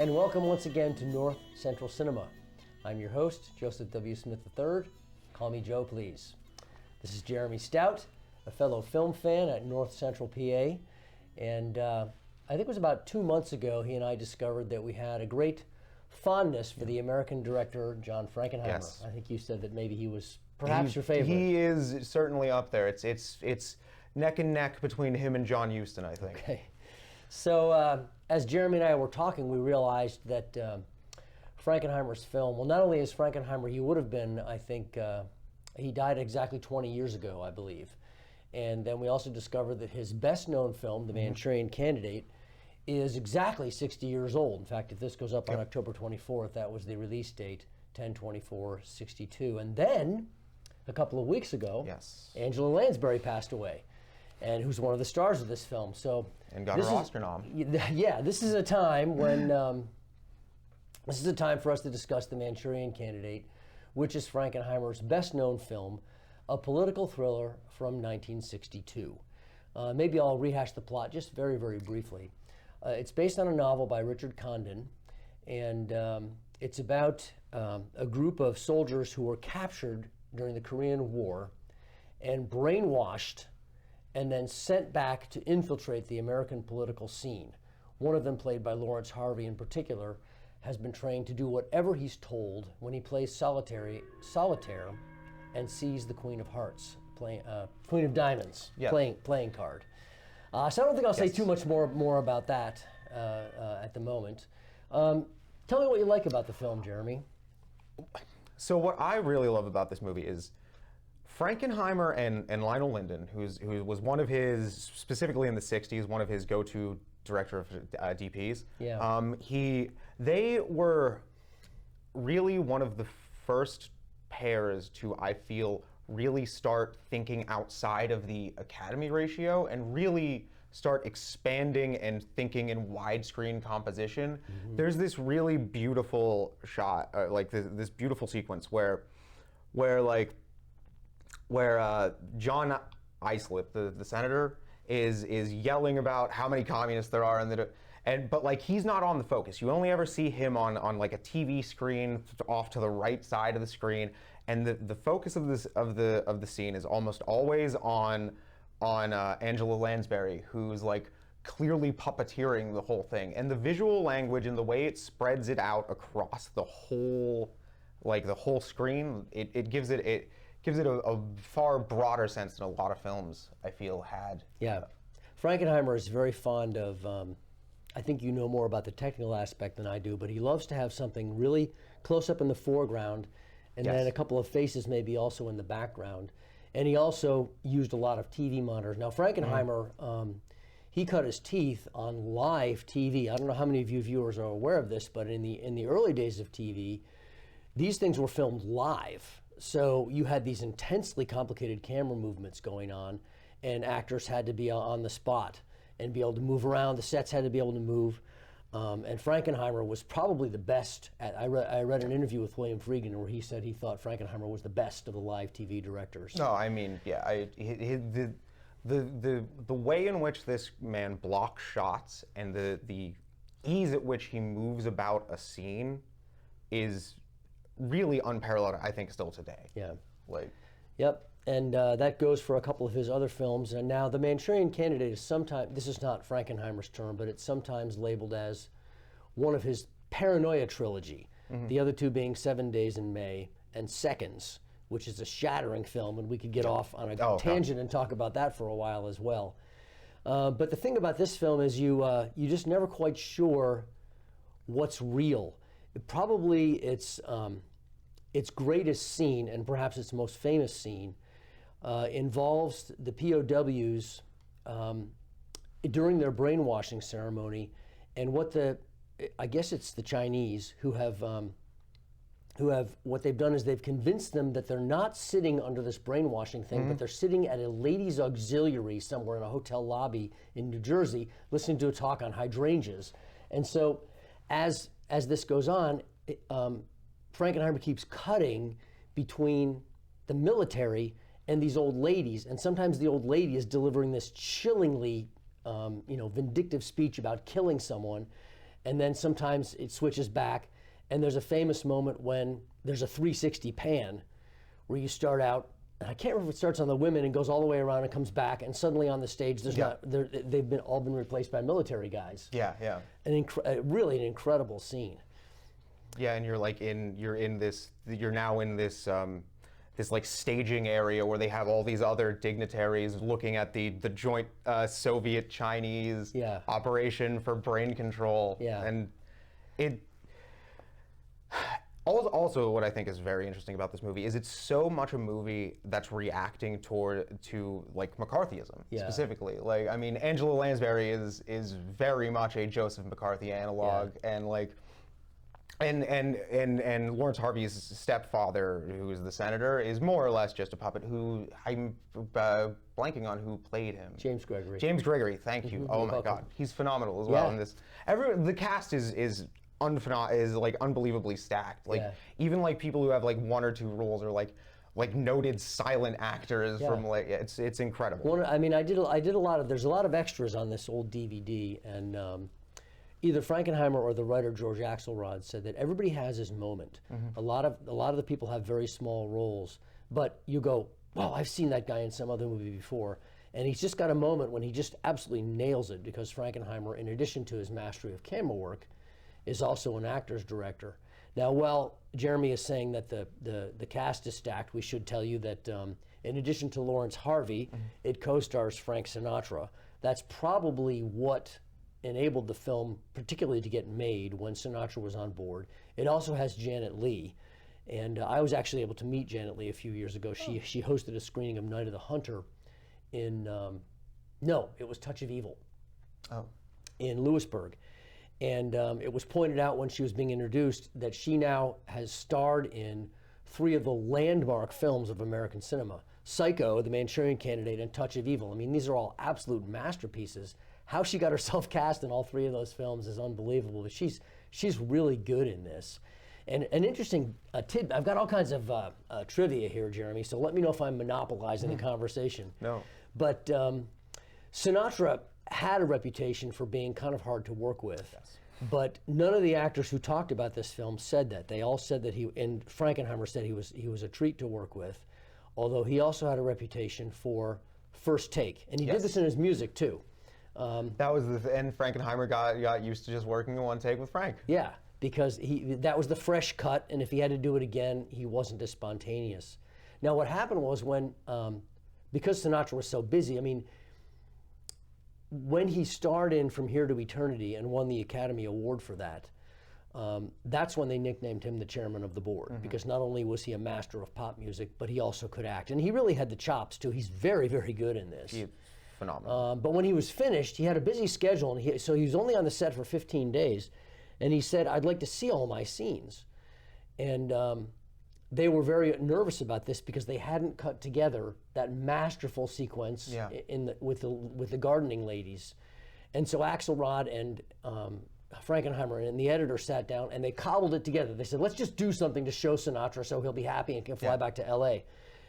And welcome once again to North Central Cinema. I'm your host, Joseph W. Smith III. Call me Joe, please. This is Jeremy Stout, a fellow film fan at North Central PA. And I think it was about 2 months ago, he and I discovered that we had a great fondness for the American director, John Frankenheimer. Yes. I think you said that maybe he was perhaps your favorite. He is certainly up there. It's neck and neck between him and John Huston, I think. Okay. So as Jeremy and I were talking, we realized that Frankenheimer's film, well, not only is Frankenheimer, he would have been, I think, he died exactly 20 years ago, I believe. And then we also discovered that his best-known film, The Manchurian Candidate, is exactly 60 years old. In fact, if this goes up on October 24th, that was the release date, 10/24/62. And then, a couple of weeks ago, Angela Lansbury passed away, and who's one of the stars of this film. So, and got her Oscar nom. Yeah, this is a time when this is a time for us to discuss The Manchurian Candidate, which is Frankenheimer's best-known film, a political thriller from 1962. Maybe I'll rehash the plot just very, very briefly. It's based on a novel by Richard Condon, and it's about a group of soldiers who were captured during the Korean War and brainwashed and then sent back to infiltrate the American political scene. One of them, played by Lawrence Harvey in particular, has been trained to do whatever he's told when he plays solitaire and sees the Queen of Hearts, Queen of Diamonds, playing card. So I don't think I'll say too much more about that at the moment. Tell me what you like about the film, Jeremy. So what I really love about this movie is Frankenheimer and Lionel Londan, who was one of his, specifically in the 60s, one of his go-to director of DPs. Yeah. They were really one of the first pairs to, I feel, really start thinking outside of the Academy ratio and really start expanding and thinking in widescreen composition. Mm-hmm. There's this really beautiful shot, like this beautiful sequence where John Islip, the senator, is yelling about how many communists there are, but like he's not on the focus. You only ever see him on like a TV screen off to the right side of the screen, and the focus of the scene is almost always on Angela Lansbury, who's like clearly puppeteering the whole thing, and the visual language and the way it spreads it out across the whole screen, it gives it a far broader sense than a lot of films, I feel, had. Yeah. Frankenheimer is very fond of, I think you know more about the technical aspect than I do, but he loves to have something really close up in the foreground and then a couple of faces maybe also in the background. And he also used a lot of TV monitors. Now, Frankenheimer, he cut his teeth on live TV. I don't know how many of you viewers are aware of this, but in the early days of TV, these things were filmed live. So you had these intensely complicated camera movements going on, and actors had to be on the spot and be able to move around. The sets had to be able to move. And Frankenheimer was probably the best. I read an interview with William Friedkin where he said he thought Frankenheimer was the best of the live TV directors. No, I mean, yeah, the way in which this man blocks shots and the ease at which he moves about a scene is really unparalleled, I think, still today. Yeah. Yep. And that goes for a couple of his other films. And now The Manchurian Candidate is sometimes, this is not Frankenheimer's term, but it's sometimes labeled as one of his paranoia trilogy. Mm-hmm. The other two being 7 Days in May and Seconds, which is a shattering film, and we could get off on a tangent and talk about that for a while as well. But the thing about this film is you just never quite sure what's real. Probably its greatest scene, and perhaps its most famous scene, involves the POWs during their brainwashing ceremony, and I guess it's the Chinese who have what they've done is they've convinced them that they're not sitting under this brainwashing thing, but they're sitting at a ladies' auxiliary somewhere in a hotel lobby in New Jersey, listening to a talk on hydrangeas. And so, as this goes on, Frankenheimer keeps cutting between the military and these old ladies, and sometimes the old lady is delivering this chillingly, vindictive speech about killing someone, and then sometimes it switches back. And there's a famous moment when there's a 360 pan where you start out, and I can't remember if it starts on the women and goes all the way around and comes back, and suddenly on the stage they've all been replaced by military guys. Yeah, yeah. Really an incredible scene. Yeah, and you're now in this this like staging area where they have all these other dignitaries looking at the joint Soviet-Chinese operation for brain control. Yeah. And it also what I think is very interesting about this movie is it's so much a movie that's reacting to like McCarthyism specifically. Like, I mean, Angela Lansbury is very much a Joseph McCarthy analog, and like. And Lawrence Harvey's stepfather, who is the senator, is more or less just a puppet. Who I'm blanking on who played him. James Gregory. James Gregory, thank you. Oh my God, he's phenomenal as well in this. The cast is like unbelievably stacked. Like even like people who have like one or two roles are like noted silent actors from like it's incredible. I mean, I did a lot of. There's a lot of extras on this old DVD, and. Either Frankenheimer or the writer George Axelrod said that everybody has his moment. A lot of the people have very small roles, but you go, wow, I've seen that guy in some other movie before, and he's just got a moment when he just absolutely nails it, because Frankenheimer, in addition to his mastery of camera work, is also an actor's director. Now, while Jeremy is saying that the cast is stacked, we should tell you that in addition to Lawrence Harvey, it co-stars Frank Sinatra. That's probably what enabled the film particularly to get made when Sinatra was on board. It also has Janet Leigh, and I was actually able to meet Janet Leigh a few years ago. She hosted a screening of Night of the Hunter in, no, it was Touch of Evil in Lewisburg. And it was pointed out when she was being introduced that she now has starred in 3 of the landmark films of American cinema: Psycho, The Manchurian Candidate, and Touch of Evil. I mean, these are all absolute masterpieces. How she got herself cast in all 3 of those films is unbelievable, but she's really good in this. And an interesting tidbit, I've got all kinds of trivia here, Jeremy, so let me know if I'm monopolizing the conversation. No. But Sinatra had a reputation for being kind of hard to work with, but none of the actors who talked about this film said that. They all said that and Frankenheimer said he was a treat to work with, although he also had a reputation for first take, and he did this in his music too. That was and Frankenheimer got used to just working in one take with Frank. Yeah, because that was the fresh cut, and if he had to do it again, he wasn't as spontaneous. Now, what happened was because Sinatra was so busy, I mean, when he starred in From Here to Eternity and won the Academy Award for that, that's when they nicknamed him the chairman of the board, because not only was he a master of pop music, but he also could act, and he really had the chops too. He's very, very good in this. Phenomenal. But when he was finished, he had a busy schedule, and so he was only on the set for 15 days, and he said, I'd like to see all my scenes. And they were very nervous about this because they hadn't cut together that masterful sequence with the gardening ladies. And so Axelrod and Frankenheimer and the editor sat down and they cobbled it together. They said, let's just do something to show Sinatra so he'll be happy and can fly back to LA.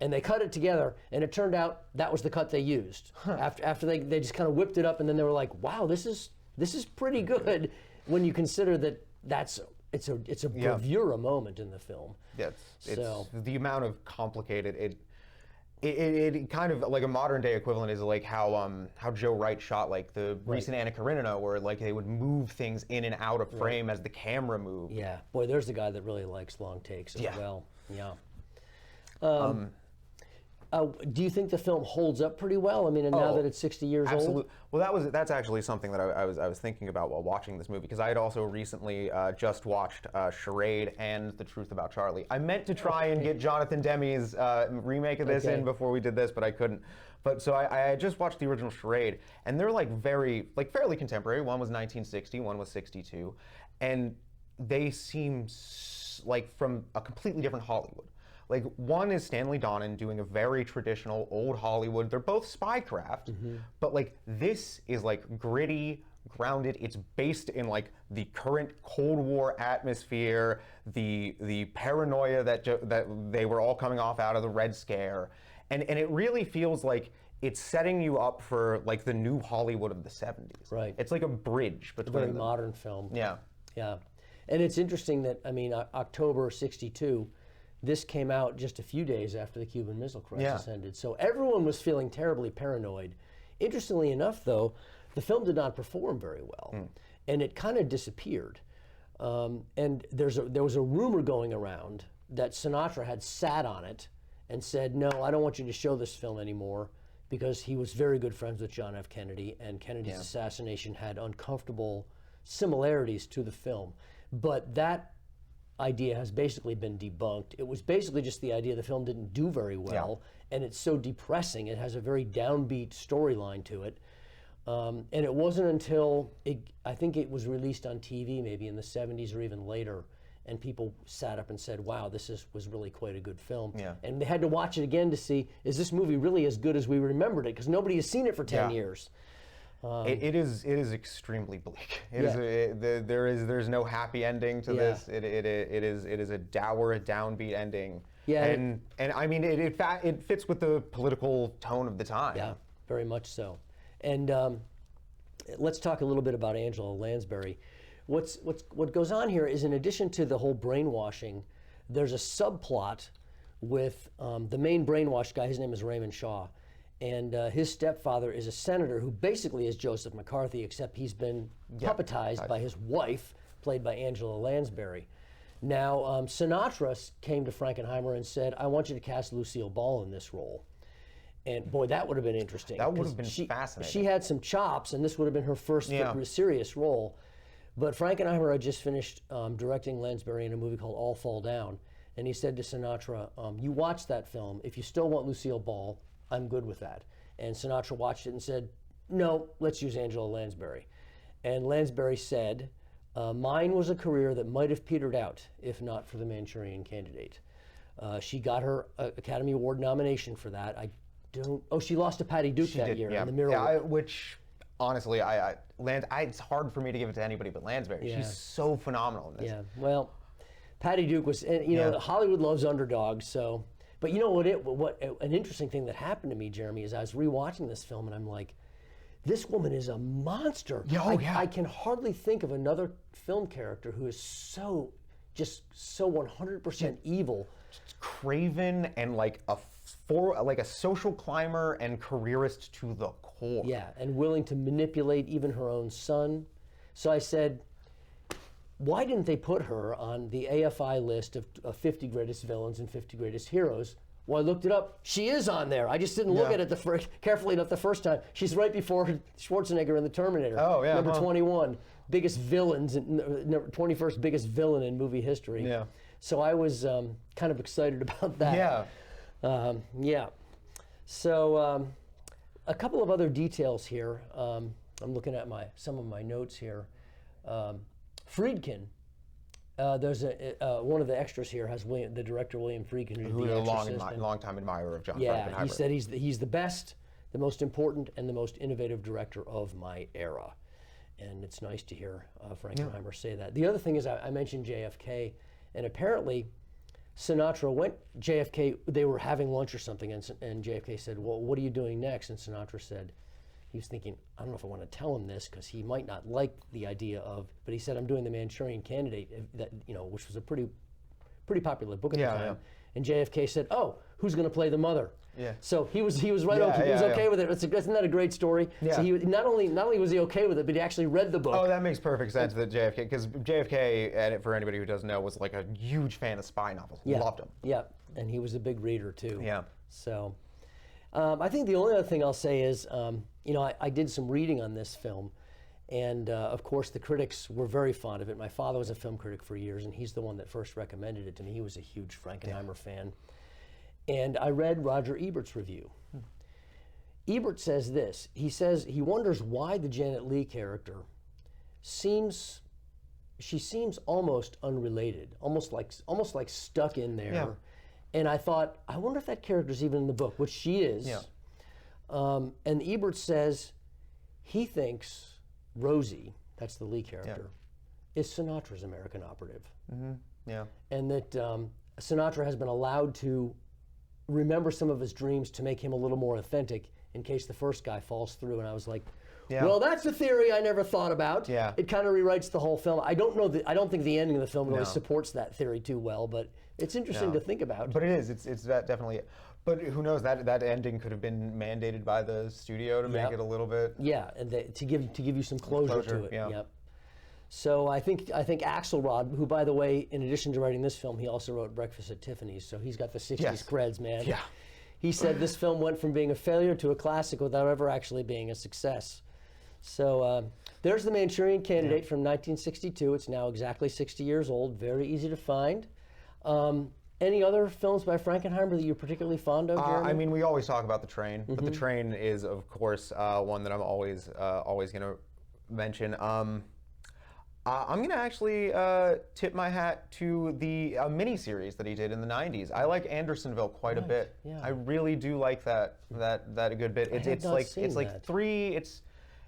And they cut it together, and it turned out that was the cut they used. After they just kind of whipped it up, and then they were like, wow, this is pretty good when you consider that it's a bravura moment in the film. Yeah, it's the amount of complicated it kind of like a modern day equivalent is like how Joe Wright shot like the recent Anna Karenina, where like they would move things in and out of frame as the camera moved. Yeah, boy, there's a guy that really likes long takes as well. Yeah. Do you think the film holds up pretty well? I mean, and now that it's 60 years old? Well, that's actually something that I was thinking about while watching this movie, because I had also recently just watched Charade and The Truth About Charlie. I meant to try and get Jonathan Demme's remake of this in before we did this, but I couldn't. But so I had just watched the original Charade, and they're fairly contemporary. One was 1960, one was 62, and they seem like from a completely different Hollywood. Like, one is Stanley Donen doing a very traditional old Hollywood. They're both spycraft, but like this is like gritty, grounded. It's based in like the current Cold War atmosphere, the paranoia that they were all coming off out of the Red Scare, and it really feels like it's setting you up for like the new Hollywood of the 70s. Right. It's like a bridge between Very them. modern film. Yeah. Yeah. And it's interesting that, I mean, October '62, this came out just a few days after the Cuban Missile Crisis ended. So everyone was feeling terribly paranoid. Interestingly enough, though, the film did not perform very well. And it kind of disappeared. And there was a rumor going around that Sinatra had sat on it and said, no, I don't want you to show this film anymore, because he was very good friends with John F. Kennedy, and Kennedy's assassination had uncomfortable similarities to the film. But that idea has basically been debunked. It was basically just the idea the film didn't do very well, and it's so depressing. It has a very downbeat storyline to it. And it wasn't until, I think it was released on TV maybe in the 70s or even later, and people sat up and said, wow, this was really quite a good film. And they had to watch it again to see, is this movie really as good as we remembered it? Because nobody has seen it for 10 years. It is extremely bleak. There's no happy ending to this. It is a dour, a downbeat ending. And I mean it fits with the political tone of the time. Yeah, very much so. And let's talk a little bit about Angela Lansbury. What goes on here is, in addition to the whole brainwashing, there's a subplot with the main brainwashed guy. His name is Raymond Shaw, and his stepfather is a senator who basically is Joseph McCarthy, except he's been puppetized by his wife, played by Angela Lansbury. Now, Sinatra came to Frankenheimer and said, I want you to cast Lucille Ball in this role. And boy, that would have been interesting. That would have been fascinating. She had some chops, and this would have been her first serious role. But Frankenheimer had just finished directing Lansbury in a movie called All Fall Down, and he said to Sinatra, you watch that film. If you still want Lucille Ball, I'm good with that. And Sinatra watched it and said, no, let's use Angela Lansbury. And Lansbury said, mine was a career that might have petered out if not for the Manchurian Candidate. She got her Academy Award nomination for that. She lost to Patty Duke that year in the Mirror. Which, honestly, it's hard for me to give it to anybody but Lansbury. She's so phenomenal in this. Yeah, well, Patty Duke was, you know, Hollywood loves underdogs, so. But you know what an interesting thing that happened to me, Jeremy, is I was rewatching this film and I'm like, this woman is a monster. I can hardly think of another film character who is so 100% evil. Just craven and like a social climber and careerist to the core. Yeah, and willing to manipulate even her own son. So I said, why didn't they put her on the AFI list of 50 greatest villains and 50 greatest heroes? Well, I looked it up. She is on there. I just didn't look at it carefully enough the first time. She's right before Schwarzenegger in The Terminator. Oh, yeah. Number 21, biggest villains, 21st biggest villain in movie history. Yeah. So I was kind of excited about that. Yeah. So a couple of other details here. I'm looking at some of my notes here. Friedkin. There's one of the extras here has the director William Friedkin, who is a long-time admirer of John Frankenheimer. Yeah, he said he's the best, the most important, and the most innovative director of my era, and it's nice to hear Frankenheimer say that. The other thing is I mentioned JFK, and apparently Sinatra JFK, they were having lunch or something, and JFK said, well, what are you doing next? And Sinatra said, he was thinking, I don't know if I want to tell him this because he might not like the idea of, but he said, I'm doing the Manchurian Candidate, which was a pretty popular book at the time. And JFK said, oh, who's going to play the mother? Yeah. So he was right. Okay, he was okay with it. Isn't that a great story? Yeah. So he not only was he okay with it, but he actually read the book. Oh, that makes perfect sense. That JFK, because JFK, and for anybody who doesn't know, was like a huge fan of spy novels. Loved them. Yeah, and he was a big reader too. Yeah. So, I think the only other thing I'll say is, I did some reading on this film, and of course the critics were very fond of it. My father was a film critic for years, and he's the one that first recommended it to me. He was a huge Frankenheimer fan. And I read Roger Ebert's review. Ebert says this. He says he wonders why the Janet Leigh character seems almost unrelated, almost like stuck in there. Yeah. And I thought, I wonder if that character's even in the book, which she is. Yeah. And Ebert says he thinks Rosie, that's the Leigh character, is Sinatra's American operative. Mm-hmm. Yeah. And that Sinatra has been allowed to remember some of his dreams to make him a little more authentic in case the first guy falls through. And I was like, Yeah. well, that's a theory I never thought about. Yeah. It kind of rewrites the whole film. I don't think the ending of the film really No. supports that theory too well, but it's interesting No. to think about. But it is. It's that definitely. But who knows? That ending could have been mandated by the studio to make Yep. it a little bit. Yeah, and to give you some closure to it. Yeah. Yep. So I think Axelrod, who by the way, in addition to writing this film, he also wrote Breakfast at Tiffany's, so he's got the '60s Yes. creds, man. Yeah. He said this film went from being a failure to a classic without ever actually being a success. So there's the Manchurian Candidate from 1962. It's now exactly 60 years old. Very easy to find. Any other films by Frankenheimer that you're particularly fond of, Jeremy? I mean, we always talk about The Train, but The Train is, of course, one that I'm always going to mention. I'm going to actually tip my hat to the miniseries that he did in the 90s. I like Andersonville quite a bit. Yeah. I really do like that a good bit. It's not like seen it's like that. three.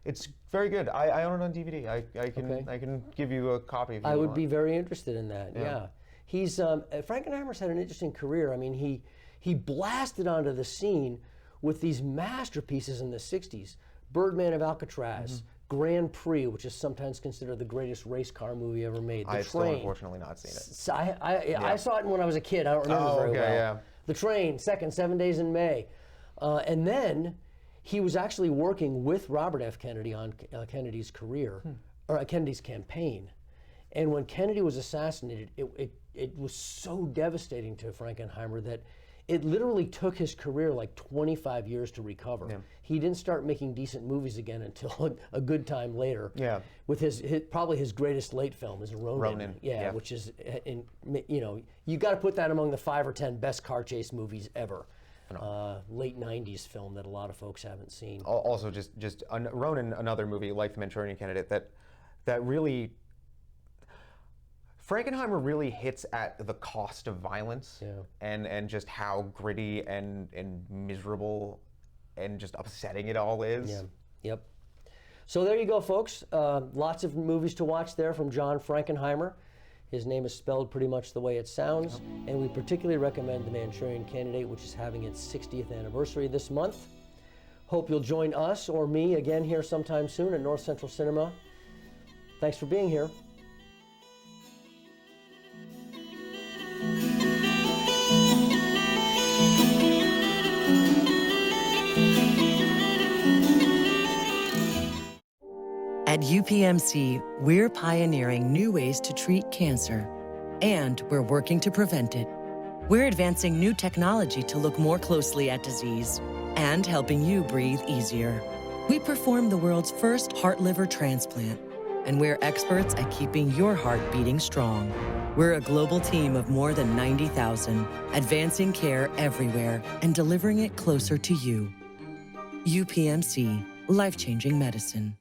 It's very good. I own it on DVD. I can give you a copy if you I would want. be very interested in that. Yeah, he's Frankenheimer's had an interesting career. I mean, he blasted onto the scene with these masterpieces in the '60s: Birdman of Alcatraz, Grand Prix, which is sometimes considered the greatest race car movie ever made. The I've still Train. unfortunately not seen it. So I saw it when I was a kid. I don't remember Oh, very okay, well. yeah. The Train, second, 7 Days in May. And then he was actually working with Robert F. Kennedy on Kennedy's career, or Kennedy's campaign. And when Kennedy was assassinated, it was so devastating to Frankenheimer that it literally took his career like 25 years to recover. Yeah. He didn't start making decent movies again until a good time later. Yeah. With probably his greatest late film is Ronin. Ronin, yeah. Which is, you got to put that among the 5 or 10 best car chase movies ever. Late '90s film that a lot of folks haven't seen. Also, just Ronin, another movie like The Manchurian Candidate that really. Frankenheimer really hits at the cost of violence and just how gritty and miserable and just upsetting it all is. Yeah. Yep. So there you go, folks. Lots of movies to watch there from John Frankenheimer. His name is spelled pretty much the way it sounds. And we particularly recommend The Manchurian Candidate, which is having its 60th anniversary this month. Hope you'll join us or me again here sometime soon at North Central Cinema. Thanks for being here. At UPMC, we're pioneering new ways to treat cancer, and we're working to prevent it. We're advancing new technology to look more closely at disease and helping you breathe easier. We perform the world's first heart-liver transplant, and we're experts at keeping your heart beating strong. We're a global team of more than 90,000, advancing care everywhere and delivering it closer to you. UPMC, life-changing medicine.